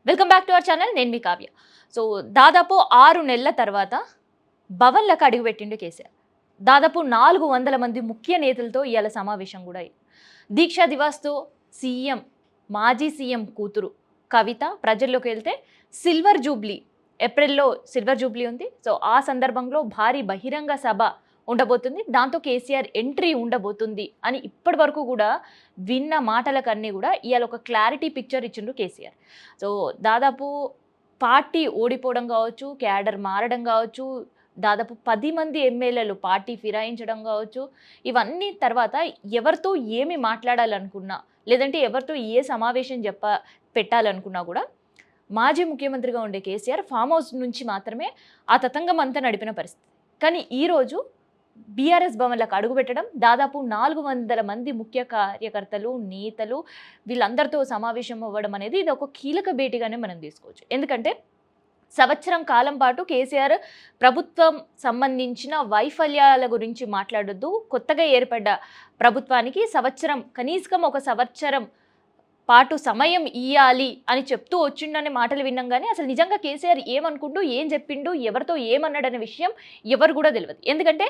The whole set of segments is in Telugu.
Welcome back to our channel. నేను మీ కావ్య. సో దాదాపు 6 నెలల తర్వాత భవన్లకు అడుగుపెట్టిండు కేసీఆర్. దాదాపు 400 మంది ముఖ్య నేతలతో ఇవాళ సమావేశం కూడా అయింది. దీక్షా దివాస్తో సీఎం, మాజీ సీఎం కూతురు కవిత ప్రజల్లోకి వెళ్తే సిల్వర్ జూబ్లీ, ఏప్రిల్లో సిల్వర్ జూబ్లీ ఉంది. సో ఆ సందర్భంలో భారీ బహిరంగ సభ ఉండబోతుంది. దాంతో కేసీఆర్ ఎంట్రీ ఉండబోతుంది అని ఇప్పటి వరకు కూడా విన్న మాటలకన్నీ కూడా ఇవాళ ఒక క్లారిటీ పిక్చర్ ఇచ్చిండ్రు కేసీఆర్. సో దాదాపు పార్టీ ఓడిపోవడం కావచ్చు, క్యాడర్ మారడం కావచ్చు, దాదాపు 10 మంది ఎమ్మెల్యేలు పార్టీ ఫిరాయించడం కావచ్చు, ఇవన్నీ తర్వాత ఎవరితో ఏమి మాట్లాడాలనుకున్నా, లేదంటే ఎవరితో ఏ సమావేశం పెట్టాలనుకున్నా కూడా మాజీ ముఖ్యమంత్రిగా ఉండే కేసీఆర్ ఫామ్ హౌస్ నుంచి మాత్రమే ఆ తతంగం అంతా నడిపిన పరిస్థితి. కానీ ఈరోజు బీఆర్ఎస్ భవన్లకు అడుగుపెట్టడం, దాదాపు 400 మంది ముఖ్య కార్యకర్తలు, నేతలు వీళ్ళందరితో సమావేశం అవ్వడం అనేది ఇది ఒక కీలక భేటీగానే మనం తీసుకోవచ్చు. ఎందుకంటే సంవత్సరం కాలం పాటు కేసీఆర్ ప్రభుత్వం సంబంధించిన వైఫల్యాల గురించి మాట్లాడొద్దు, కొత్తగా ఏర్పడ్డ ప్రభుత్వానికి కనీసం ఒక సంవత్సరం పాటు సమయం ఇయ్యాలి అని చెప్తూ వచ్చిండనే మాటలు విన్నాం. కానీ అసలు నిజంగా కేసీఆర్ ఏమనుకుంటూ, ఏం చెప్పిండు, ఎవరితో ఏమన్నాడనే విషయం ఎవరు కూడా తెలియదు. ఎందుకంటే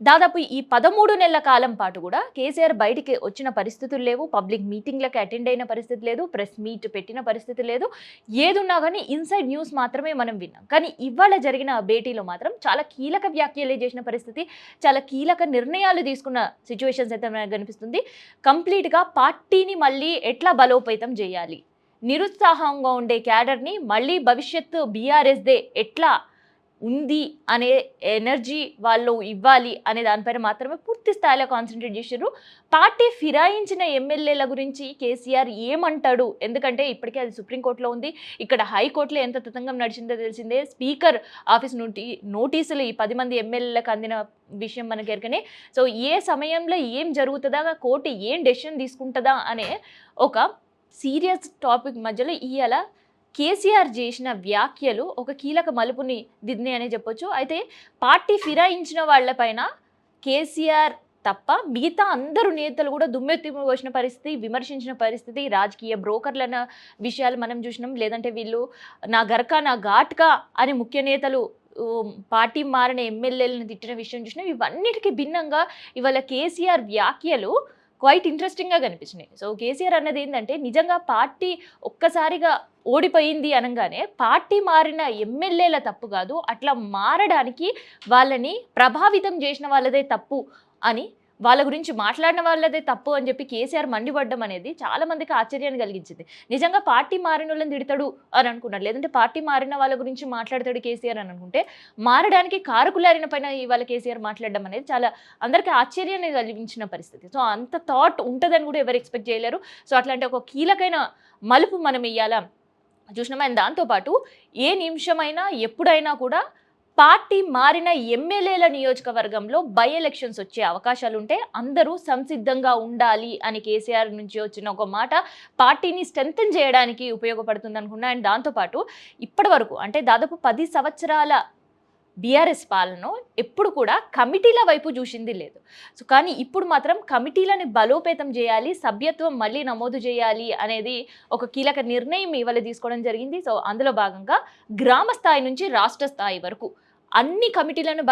దాదాపు ఈ 13 నెలల కాలం పాటు కూడా కేసీఆర్ బయటికి వచ్చిన పరిస్థితులు లేవు, పబ్లిక్ మీటింగ్లకు అటెండ్ అయిన పరిస్థితి లేదు, ప్రెస్ మీట్ పెట్టిన పరిస్థితి లేదు. ఏదున్నా కానీ ఇన్సైడ్ న్యూస్ మాత్రమే మనం విన్నాం. కానీ ఇవాళ జరిగిన భేటీలో మాత్రం చాలా కీలక వ్యాఖ్యలు చేసిన పరిస్థితి, చాలా కీలక నిర్ణయాలు తీసుకున్న సిచ్యువేషన్స్ అయితే మనకు కనిపిస్తుంది. కంప్లీట్గా పార్టీని మళ్ళీ ఎట్లా బలోపేతం చేయాలి, నిరుత్సాహంగా ఉండే క్యాడర్ని మళ్ళీ భవిష్యత్తు బీఆర్ఎస్దే ఎట్లా ఉంది అనే ఎనర్జీ వాళ్ళు ఇవ్వాలి అనే దానిపైన మాత్రమే పూర్తి స్థాయిలో కాన్సన్ట్రేట్ చేశారు. పార్టీ ఫిరాయించిన ఎమ్మెల్యేల గురించి కేసీఆర్ ఏమంటాడు, ఎందుకంటే ఇప్పటికే అది సుప్రీంకోర్టులో ఉంది, ఇక్కడ హైకోర్టులో ఎంత తతంగం నడిచిందో తెలిసిందే. స్పీకర్ ఆఫీస్ నుండి నోటీసులు ఈ 10 మంది ఎమ్మెల్యేలకు అందిన విషయం మనకి ఎరకనే. సో ఏ సమయంలో ఏం జరుగుతుందా, కోర్టు ఏం డెసిషన్ తీసుకుంటుందా అనే ఒక సీరియస్ టాపిక్ మధ్యలో ఇవాళ కేసీఆర్ చేసిన వ్యాఖ్యలు ఒక కీలక మలుపుని దిద్దినాయి అనే చెప్పొచ్చు. అయితే పార్టీ ఫిరాయించిన వాళ్ళపైన కేసీఆర్ తప్ప మిగతా అందరూ నేతలు కూడా దుమ్మెత్తి పోసిన పరిస్థితి, విమర్శించిన పరిస్థితి, రాజకీయ బ్రోకర్లన్న విషయాలు మనం చూసినాం. లేదంటే వీళ్ళు నా గరకా నా ఘాట్కా అని ముఖ్య నేతలు పార్టీ మారిన ఎమ్మెల్యేలను తిట్టిన విషయం చూసినాం. ఇవన్నిటికీ భిన్నంగా ఇవాళ కేసీఆర్ వ్యాఖ్యలు క్వైట్ ఇంట్రెస్టింగ్గా కనిపించినాయి. సో కేసీఆర్ అన్నది ఏంటంటే నిజంగా పార్టీ ఒక్కసారిగా ఓడిపోయింది అనగానే పార్టీ మారిన ఎమ్మెల్యేల తప్పు కాదు, అట్లా మారడానికి వాళ్ళని ప్రభావితం చేసిన వాళ్ళదే తప్పు అని, వాళ్ళ గురించి మాట్లాడిన వాళ్ళదే తప్పు అని చెప్పి కేసీఆర్ మండిపడ్డం అనేది చాలా మందికి ఆశ్చర్యాన్ని కలిగించింది. నిజంగా పార్టీ మారిన వాళ్ళని తిడతాడు అని అనుకున్నారు, లేదంటే పార్టీ మారిన వాళ్ళ గురించి మాట్లాడతాడు కేసీఆర్ అని అనుకుంటే మారడానికి కారకులారిన పైన ఇవాళ కేసీఆర్ మాట్లాడడం అనేది చాలా అందరికీ ఆశ్చర్యాన్ని కలిగించిన పరిస్థితి. సో అంత థాట్ ఉంటుందని కూడా ఎవరు ఎక్స్పెక్ట్ చేయలేరు. సో అట్లాంటి ఒక కీలకమైన మలుపు మనం ఇయ్యాల చూసినామా. దాంతోపాటు ఏ నిమిషమైనా ఎప్పుడైనా కూడా పార్టీ మారిన ఎమ్మెల్యేల నియోజకవర్గంలో బై ఎలక్షన్స్ వచ్చే అవకాశాలు ఉంటే అందరూ సంసిద్ధంగా ఉండాలి అని కేసీఆర్ నుంచి వచ్చిన ఒక మాట పార్టీని స్ట్రెంథెన్ చేయడానికి ఉపయోగపడుతుంది అనుకున్నా. అండ్ దాంతోపాటు ఇప్పటి వరకు అంటే దాదాపు 10 సంవత్సరాల బీఆర్ఎస్ పాలన ఎప్పుడు కూడా కమిటీల వైపు చూసింది లేదు. సో కానీ ఇప్పుడు మాత్రం కమిటీలని బలోపేతం చేయాలి, సభ్యత్వం మళ్ళీ నమోదు చేయాలి అనేది ఒక కీలక నిర్ణయం ఇవాళ తీసుకోవడం జరిగింది. సో అందులో భాగంగా గ్రామ స్థాయి నుంచి రాష్ట్ర స్థాయి వరకు అన్ని కమిటీలను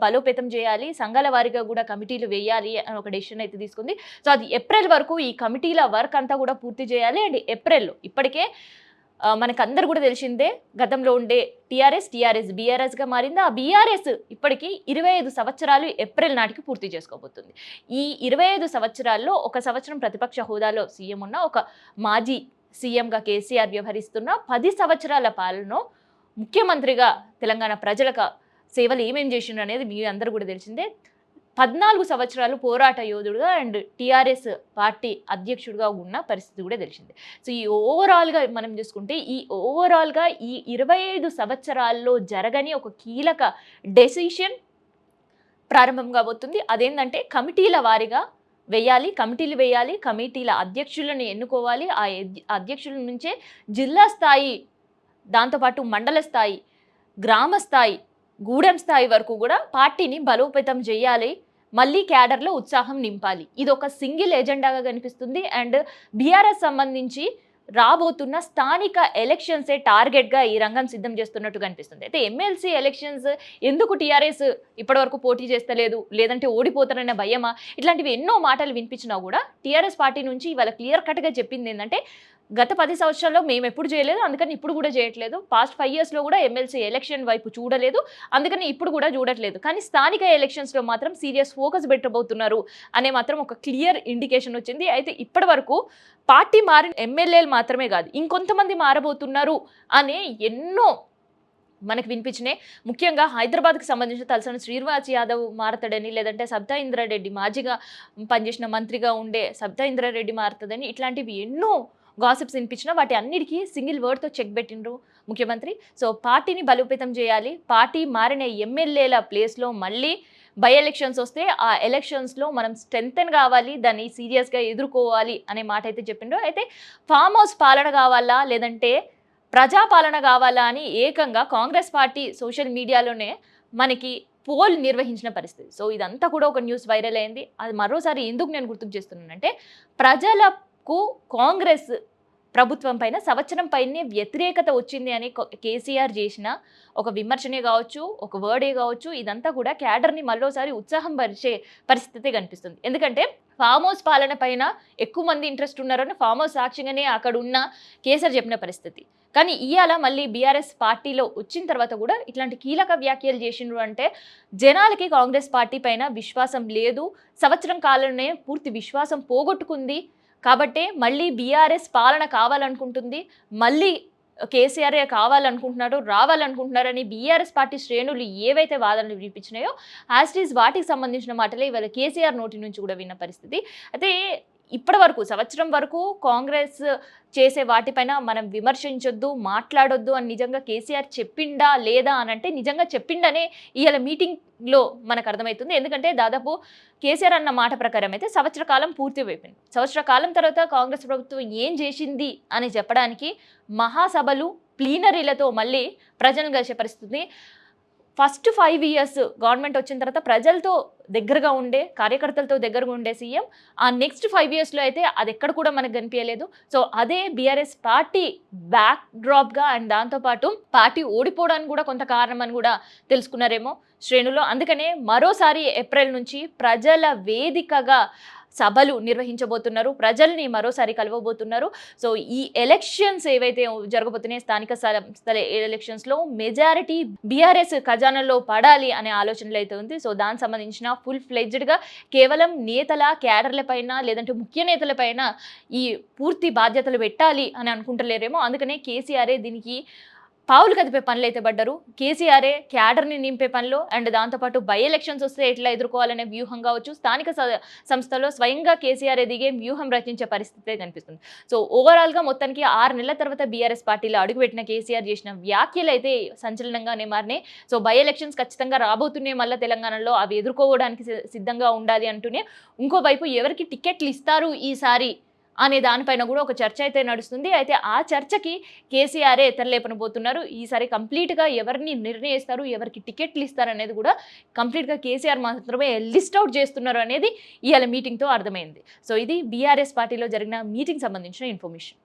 బలోపేతం చేయాలి, సంఘాల వారీగా కూడా కమిటీలు వేయాలి అని ఒక డెసిషన్ అయితే తీసుకుంది. సో అది ఏప్రిల్ వరకు ఈ కమిటీల వర్క్ అంతా కూడా పూర్తి చేయాలి. అండ్ ఏప్రిల్లో ఇప్పటికే మనకందరు కూడా తెలిసిందే, గతంలో ఉండే టీఆర్ఎస్ బీఆర్ఎస్గా మారింది. ఆ బీఆర్ఎస్ ఇప్పటికీ 25 సంవత్సరాలు ఏప్రిల్ నాటికి పూర్తి చేసుకోబోతుంది. ఈ 25 సంవత్సరాల్లో ఒక సంవత్సరం ప్రతిపక్ష హోదాలో సీఎం ఉన్న, ఒక మాజీ సీఎంగా కేసీఆర్ వ్యవహరిస్తున్న 10 సంవత్సరాల పాలన ముఖ్యమంత్రిగా తెలంగాణ ప్రజలకు సేవలు ఏమేం చేసిండ్రు అనేది మీ అందరూ కూడా తెలిసిందే. 14 సంవత్సరాలు పోరాట యోధుడుగా అండ్ టీఆర్ఎస్ పార్టీ అధ్యక్షుడిగా ఉన్న పరిస్థితి కూడా తెలిసింది. సో ఈ ఓవరాల్గా మనం చూసుకుంటే ఈ 25 సంవత్సరాల్లో జరగని ఒక కీలక డెసిషన్ ప్రారంభం కాబోతుంది. అదేంటంటే కమిటీల వారీగా కమిటీలు వేయాలి, కమిటీల అధ్యక్షులను ఎన్నుకోవాలి. ఆ అధ్యక్షుల నుంచే జిల్లా స్థాయి, దాంతోపాటు మండల స్థాయి, గ్రామ స్థాయి, గూడెం స్థాయి వరకు కూడా పార్టీని బలోపేతం చేయాలి, మళ్ళీ క్యాడర్లో ఉత్సాహం నింపాలి. ఇది ఒక సింగిల్ ఎజెండాగా కనిపిస్తుంది. అండ్ బీఆర్ఎస్ సంబంధించి రాబోతున్న స్థానిక ఎలక్షన్సే టార్గెట్గా ఈ రంగం సిద్ధం చేస్తున్నట్టు కనిపిస్తుంది. అయితే ఎమ్మెల్సీ ఎలక్షన్స్ ఎందుకు టీఆర్ఎస్ ఇప్పటివరకు పోటీ చేస్తలేదు, లేదంటే ఓడిపోతారన్న భయమా, ఇట్లాంటివి ఎన్నో మాటలు వినిపించినా కూడా టీఆర్ఎస్ పార్టీ నుంచి ఇవాళ క్లియర్ కట్గా చెప్పింది ఏంటంటే గత 10 సంవత్సరాల్లో మేము ఎప్పుడు చేయలేదు, అందుకని ఇప్పుడు కూడా చేయట్లేదు. పాస్ట్ 5 ఇయర్స్లో కూడా ఎమ్మెల్సీ ఎలక్షన్ వైపు చూడలేదు, అందుకని ఇప్పుడు కూడా చూడట్లేదు. కానీ స్థానిక ఎలక్షన్స్లో మాత్రం సీరియస్ ఫోకస్ పెట్టబోతున్నారు అనే మాత్రం ఒక క్లియర్ ఇండికేషన్ వచ్చింది. అయితే ఇప్పటి వరకు పార్టీ మారిన ఎమ్మెల్యేలు మాత్రమే కాదు, ఇంకొంతమంది మారబోతున్నారు అనే ఎన్నో మనకు వినిపించినాయి. ముఖ్యంగా హైదరాబాద్కి సంబంధించిన తలసాని శ్రీనివాస్ యాదవ్ మారతాడని, లేదంటే సబితా ఇంద్రారెడ్డి మాజీగా పనిచేసిన మంత్రిగా ఉండే సబితా ఇంద్రారెడ్డి మారుతుందని, ఇట్లాంటివి ఎన్నో గాసిప్స్ వినిపించిన వాటి అన్నిటికీ సింగిల్ వర్డ్తో చెక్ పెట్టిండ్రు ముఖ్యమంత్రి. సో పార్టీని బలోపేతం చేయాలి, పార్టీ మారిన ఎమ్మెల్యేల ప్లేస్లో మళ్ళీ బై ఎలక్షన్స్ వస్తే ఆ ఎలక్షన్స్లో మనం స్ట్రెంగ్తెన్ కావాలి, దాన్ని సీరియస్గా ఎదుర్కోవాలి అనే మాట అయితే చెప్పిండ్రు. అయితే ఫామ్ హౌస్ పాలన కావాలా లేదంటే ప్రజాపాలన కావాలా అని ఏకంగా కాంగ్రెస్ పార్టీ సోషల్ మీడియాలోనే మనకి పోల్ నిర్వహించిన పరిస్థితి. సో ఇదంతా కూడా ఒక న్యూస్ వైరల్ అయింది. అది మరోసారి ఎందుకు నేను గుర్తుకు చేస్తున్నానంటే, ప్రజలకు కాంగ్రెస్ ప్రభుత్వం పైన సంవత్సరం పైనే వ్యతిరేకత వచ్చింది అని కేసీఆర్ చేసిన ఒక విమర్శనే కావచ్చు, ఒక వర్డే కావచ్చు, ఇదంతా కూడా క్యాడర్ని మరోసారి ఉత్సాహం పరిచే పరిస్థితి కనిపిస్తుంది. ఎందుకంటే ఫామ్ హౌస్ పాలన పైన ఎక్కువ మంది ఇంట్రెస్ట్ ఉన్నారని ఫామ్ హౌస్ సాక్ష్యంగానే అక్కడ ఉన్న కేసీఆర్ చెప్పిన పరిస్థితి. కానీ ఇవాళ మళ్ళీ బీఆర్ఎస్ పార్టీలో వచ్చిన తర్వాత కూడా ఇట్లాంటి కీలక వ్యాఖ్యలు చేసిండ్రు అంటే జనాలకి కాంగ్రెస్ పార్టీ పైన విశ్వాసం లేదు, సంవత్సరం కాలంలోనే పూర్తి విశ్వాసం పోగొట్టుకుంది. కాబట్టే మళ్ళీ బీఆర్ఎస్ పాలన కావాలనుకుంటుంది, మళ్ళీ కేసీఆర్ కావాలనుకుంటున్నారు, రావాలనుకుంటున్నారని బీఆర్ఎస్ పార్టీ శ్రేణులు ఏవైతే వాదనలు వినిపించినాయో యాస్టీస్ వాటికి సంబంధించిన మాటలే ఇవాళ కేసీఆర్ నోటి నుంచి కూడా విన్న పరిస్థితి. అయితే ఇప్పటి వరకు సంవత్సరం వరకు కాంగ్రెస్ చేసే వాటిపైన మనం విమర్శించొద్దు, మాట్లాడొద్దు అని నిజంగా కేసీఆర్ చెప్పిండా లేదా అని అంటే నిజంగా చెప్పిండనే ఇవాళ మీటింగ్లో మనకు అర్థమవుతుంది. ఎందుకంటే దాదాపు కేసీఆర్ అన్న మాట ప్రకారం అయితే సంవత్సర కాలం పూర్తి అయిపోయింది. సంవత్సర కాలం తర్వాత కాంగ్రెస్ ప్రభుత్వం ఏం చేసింది అని చెప్పడానికి మహాసభలు, ప్లీనరీలతో మళ్ళీ ప్రజలను కలిసే పరిస్థితి. ఫస్ట్ 5 ఇయర్స్ గవర్నమెంట్ వచ్చిన తర్వాత ప్రజలతో దగ్గరగా ఉండే, కార్యకర్తలతో దగ్గరగా ఉండే సీఎం, ఆ నెక్స్ట్ 5 ఇయర్స్లో అయితే అది ఎక్కడ కూడా మనకు కనిపించలేదు. సో అదే బీఆర్ఎస్ పార్టీ బ్యాక్ డ్రాప్గా అండ్ దాంతోపాటు పార్టీ ఓడిపోవడానికి కూడా కొంత కారణం అని కూడా తెలుసుకున్నారేమో శ్రేణులో. అందుకనే మరోసారి ఏప్రిల్ నుంచి ప్రజల వేదికగా సభలు నిర్వహించబోతున్నారు, ప్రజల్ని మరోసారి కలవబోతున్నారు. సో ఈ ఎలక్షన్స్ ఏవైతే జరగబోతున్నాయి స్థానిక సంస్థల ఎలక్షన్స్లో మెజారిటీ బీఆర్ఎస్ ఖజానాలో పడాలి అనే ఆలోచనలు అయితే ఉంది. సో దానికి సంబంధించిన ఫుల్ ఫ్లెడ్జ్డ్గా కేవలం నేతల క్యాడర్ల పైన లేదంటే ముఖ్య నేతల పైన ఈ పూర్తి బాధ్యతలు పెట్టాలి అని అనుకుంటలేరేమో. అందుకనే కేసీఆరే దీనికి పావులు కదిపే పనులు అయితే పడ్డారు. కేసీఆరే క్యాడర్ని నింపే పనిలో అండ్ దాంతోపాటు బై ఎలక్షన్స్ వస్తే ఎట్లా ఎదుర్కోవాలనే వ్యూహం కావచ్చు, స్థానిక సంస్థలో స్వయంగా కేసీఆరే దిగే వ్యూహం రచించే పరిస్థితే కనిపిస్తుంది. సో ఓవరాల్గా మొత్తానికి 6 నెలల తర్వాత బీఆర్ఎస్ పార్టీలో అడుగుపెట్టిన కేసీఆర్ చేసిన వ్యాఖ్యలు అయితే సంచలనంగానే మారినాయి. సో బై ఎలక్షన్స్ ఖచ్చితంగా రాబోతున్నాయి మళ్ళీ తెలంగాణలో, అవి ఎదుర్కోవడానికి సిద్ధంగా ఉండాలి అంటూనే ఇంకోవైపు ఎవరికి టికెట్లు ఇస్తారు ఈసారి అనే దానిపైన కూడా ఒక చర్చ అయితే నడుస్తుంది. అయితే ఆ చర్చకి కేసీఆరే తెరలేపనబోతున్నారు. ఈసారి కంప్లీట్గా ఎవరిని నిర్ణయిస్తారు, ఎవరికి టికెట్లు ఇస్తారు అనేది కూడా కంప్లీట్గా కేసీఆర్ మాత్రమే లిస్ట్ అవుట్ చేస్తున్నారు అనేది ఇవాళ మీటింగ్తో అర్థమైంది. సో ఇది బీఆర్ఎస్ పార్టీలో జరిగిన మీటింగ్ సంబంధించిన ఇన్ఫర్మేషన్.